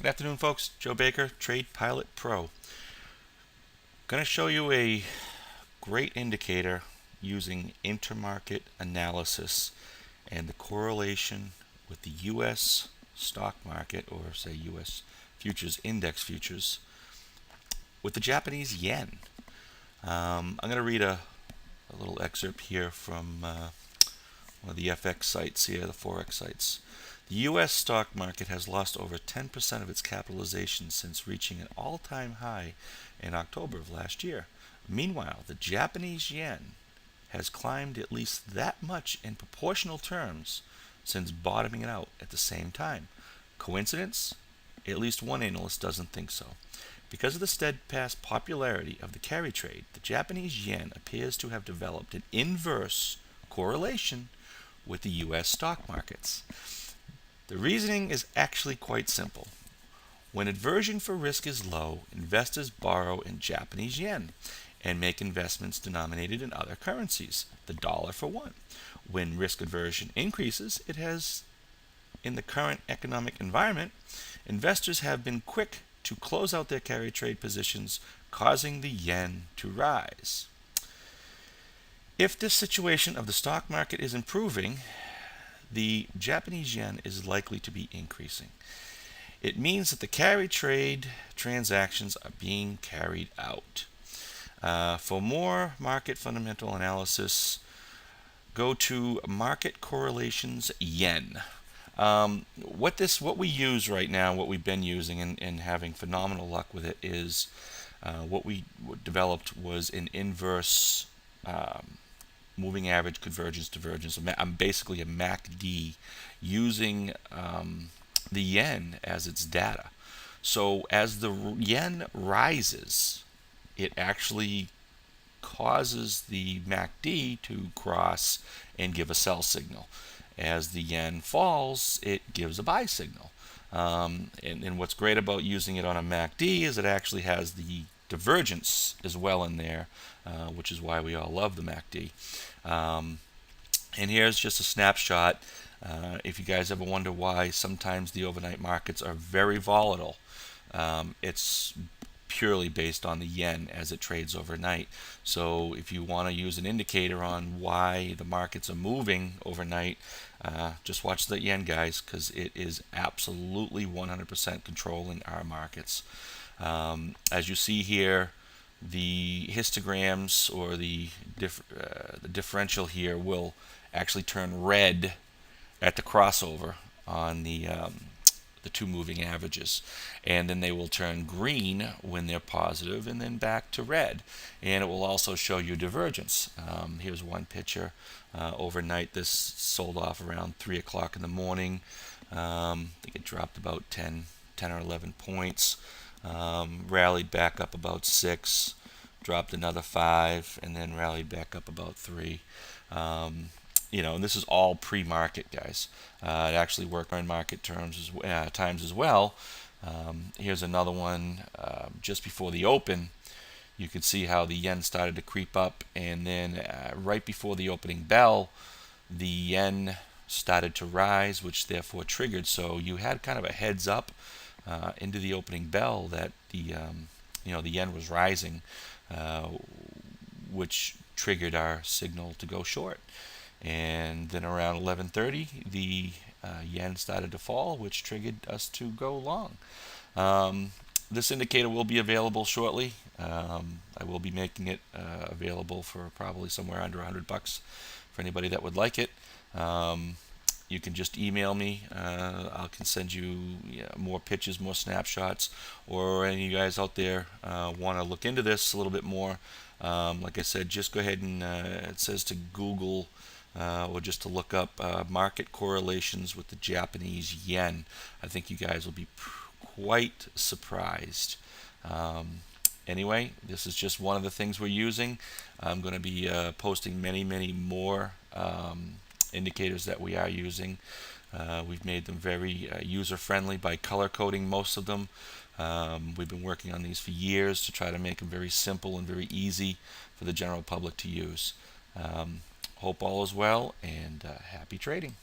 Good afternoon, folks. Joe Baker, Trade Pilot Pro. Going to show you a great indicator using intermarket analysis and the correlation with the U.S. stock market, or say U.S. futures, index futures, with the Japanese yen. I'm going to read a little excerpt here from one of the FX sites here, the Forex sites. The U.S. stock market has lost over 10% of its capitalization since reaching an all-time high in October of last year. Meanwhile, the Japanese yen has climbed at least that much in proportional terms since bottoming out at the same time. Coincidence? At least one analyst doesn't think so. Because of the steadfast popularity of the carry trade, the Japanese yen appears to have developed an inverse correlation with the U.S. stock markets. The reasoning is actually quite simple. When aversion for risk is low, investors borrow in Japanese yen and make investments denominated in other currencies, the dollar for one. When risk aversion increases, it has, in the current economic environment, investors have been quick to close out their carry trade positions, causing the yen to rise. If this situation of the stock market is improving, the Japanese yen is likely to be increasing. It means that the carry trade transactions are being carried out. For more market fundamental analysis, go to Market Correlations Yen. What we use right now, what we've been using and having phenomenal luck with it, is what we developed was an inverse moving average convergence divergence. I'm basically a MACD using the yen as its data. So as the yen rises, it actually causes the MACD to cross and give a sell signal. As the yen falls, it gives a buy signal. And what's great about using it on a MACD is it actually has the divergence as well in there, which is why we all love the MACD. And here's just a snapshot. If you guys ever wonder why sometimes the overnight markets are very volatile, it's purely based on the yen as it trades overnight. So if you want to use an indicator on why the markets are moving overnight, just watch the yen, guys, because it is absolutely 100% controlling our markets. As you see here, the histograms, or the differential here, will actually turn red at the crossover on the two moving averages, and then they will turn green when they're positive, and then back to red. And it will also show you divergence. Here's one picture. Overnight, this sold off around 3 o'clock in the morning. I think it dropped about 10 or 11 points. Rallied back up about 6, dropped another 5, and then rallied back up about 3. And this is all pre-market, guys. It actually worked on market times as well. Here's another one just before the open. You can see how the yen started to creep up, and then right before the opening bell, the yen started to rise, which therefore triggered. So you had kind of a heads up into the opening bell that the yen was rising, which triggered our signal to go short. And then around 11:30, the yen started to fall, which triggered us to go long. This indicator will be available shortly. I will be making it available for probably somewhere under $100 for anybody that would like it. You can just email me. I can send you more pictures, more snapshots, or any of you guys out there want to look into this a little bit more. Like I said, just go ahead and it says to Google or just to look up market correlations with the Japanese yen. I think you guys will be quite surprised. Anyway, this is just one of the things we're using. I'm going to be posting many more indicators that we are using. We've made them very user-friendly by color coding most of them. We've been working on these for years to try to make them very simple and very easy for the general public to use. Hope all is well, and happy trading.